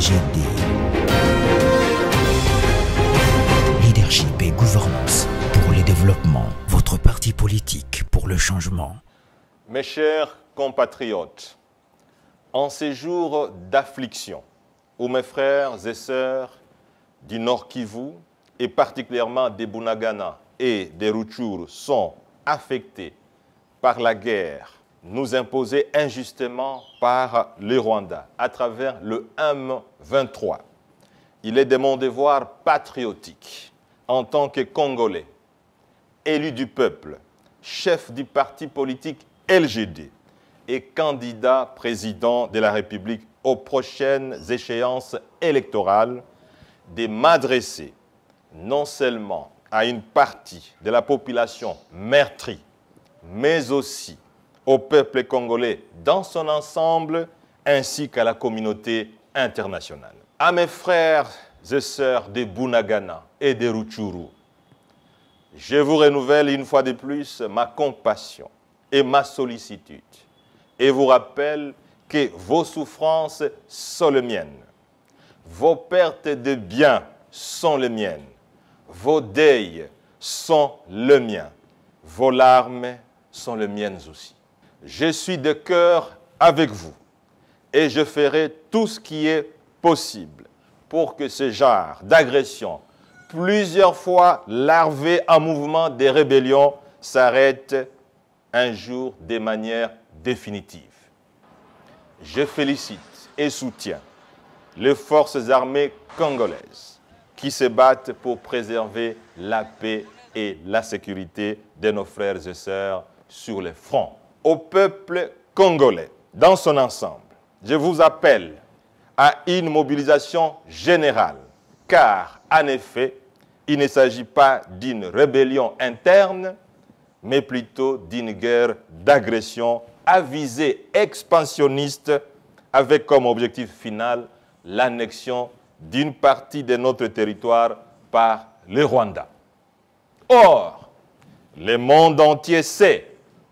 LGD. Leadership et gouvernance pour le développement. Votre parti politique pour le changement. Mes chers compatriotes, en ces jours d'affliction, où mes frères et sœurs du Nord Kivu, et particulièrement des Bunagana et des Rutshuru, sont affectés par la guerre nous imposée injustement par le Rwanda à travers le M23. Il est de mon devoir patriotique, en tant que Congolais, élu du peuple, chef du parti politique LGD et candidat président de la République aux prochaines échéances électorales, de m'adresser non seulement à une partie de la population meurtrie, mais aussi au peuple congolais dans son ensemble, ainsi qu'à la communauté internationale. À mes frères et sœurs de Bunagana et de Rutshuru, je vous renouvelle une fois de plus ma compassion et ma sollicitude et vous rappelle que vos souffrances sont les miennes, vos pertes de biens sont les miennes, vos deuils sont les miens, vos larmes sont les miennes aussi. Je suis de cœur avec vous et je ferai tout ce qui est possible pour que ce genre d'agression, plusieurs fois larvé en mouvement de rébellion, s'arrête un jour de manière définitive. Je félicite et soutiens les forces armées congolaises qui se battent pour préserver la paix et la sécurité de nos frères et sœurs sur les fronts. Au peuple congolais, dans son ensemble, je vous appelle à une mobilisation générale, car, en effet, il ne s'agit pas d'une rébellion interne, mais plutôt d'une guerre d'agression à visée expansionniste, avec comme objectif final l'annexion d'une partie de notre territoire par le Rwanda. Or, le monde entier sait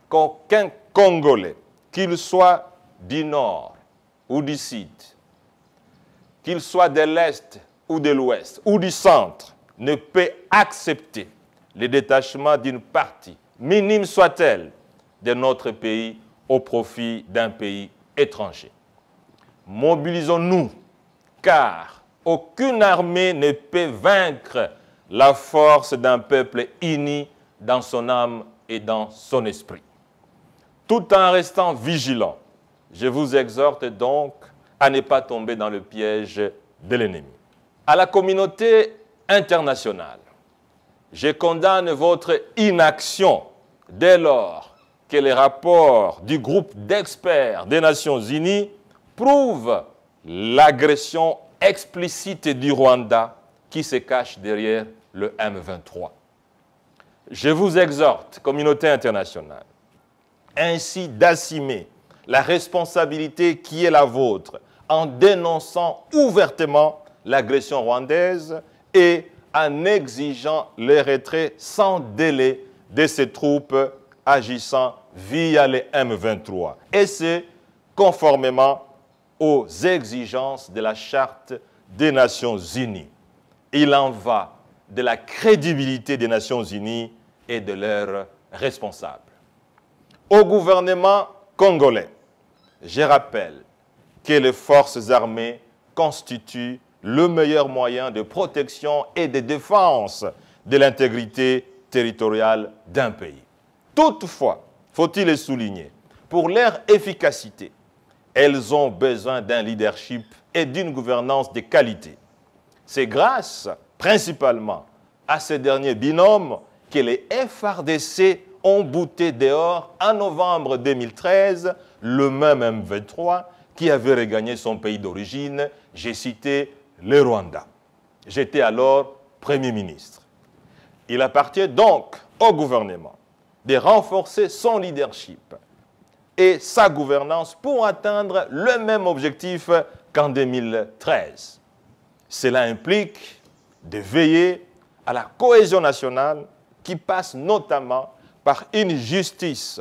qu'aucun Congolais, qu'il soit du nord ou du sud, qu'il soit de l'est ou de l'ouest ou du centre, ne peut accepter le détachement d'une partie, minime soit-elle, de notre pays au profit d'un pays étranger. Mobilisons-nous, car aucune armée ne peut vaincre la force d'un peuple uni dans son âme et dans son esprit. Tout en restant vigilant, je vous exhorte donc à ne pas tomber dans le piège de l'ennemi. À la communauté internationale, je condamne votre inaction dès lors que les rapports du groupe d'experts des Nations Unies prouvent l'agression explicite du Rwanda qui se cache derrière le M23. Je vous exhorte, communauté internationale, ainsi d'assumer la responsabilité qui est la vôtre en dénonçant ouvertement l'agression rwandaise et en exigeant le retrait sans délai de ces troupes agissant via les M23. Et c'est conformément aux exigences de la Charte des Nations Unies. Il en va de la crédibilité des Nations Unies et de leurs responsables. Au gouvernement congolais, je rappelle que les forces armées constituent le meilleur moyen de protection et de défense de l'intégrité territoriale d'un pays. Toutefois, faut-il le souligner, pour leur efficacité, elles ont besoin d'un leadership et d'une gouvernance de qualité. C'est grâce, principalement, à ce dernier binôme que les FARDC ont bouté dehors en novembre 2013 le même M23 qui avait regagné son pays d'origine, j'ai cité le Rwanda. J'étais alors Premier ministre. Il appartient donc au gouvernement de renforcer son leadership et sa gouvernance pour atteindre le même objectif qu'en 2013. Cela implique de veiller à la cohésion nationale qui passe notamment par une justice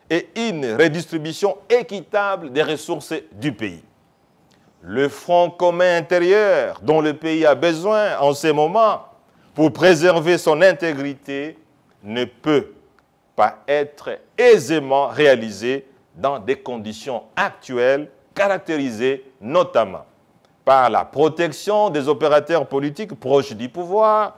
et une redistribution équitable des ressources du pays. le front commun intérieur dont le pays a besoin en ces moments pour préserver son intégrité ne peut pas être aisément réalisé dans des conditions actuelles caractérisées notamment par la protection des opérateurs politiques proches du pouvoir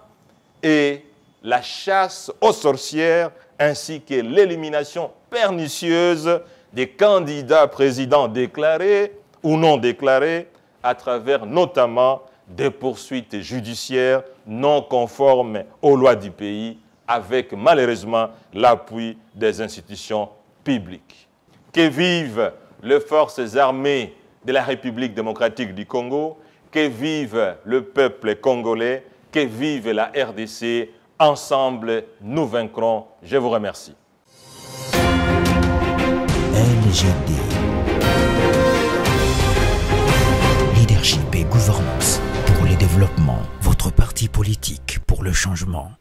et la chasse aux sorcières ainsi que l'élimination pernicieuse des candidats présidents déclarés ou non déclarés à travers notamment des poursuites judiciaires non conformes aux lois du pays avec malheureusement l'appui des institutions publiques. Que vivent les forces armées de la République démocratique du Congo, que vive le peuple congolais, que vive la RDC. Ensemble, nous vaincrons. Je vous remercie. LGD. Leadership et gouvernance pour le développement. Votre parti politique pour le changement.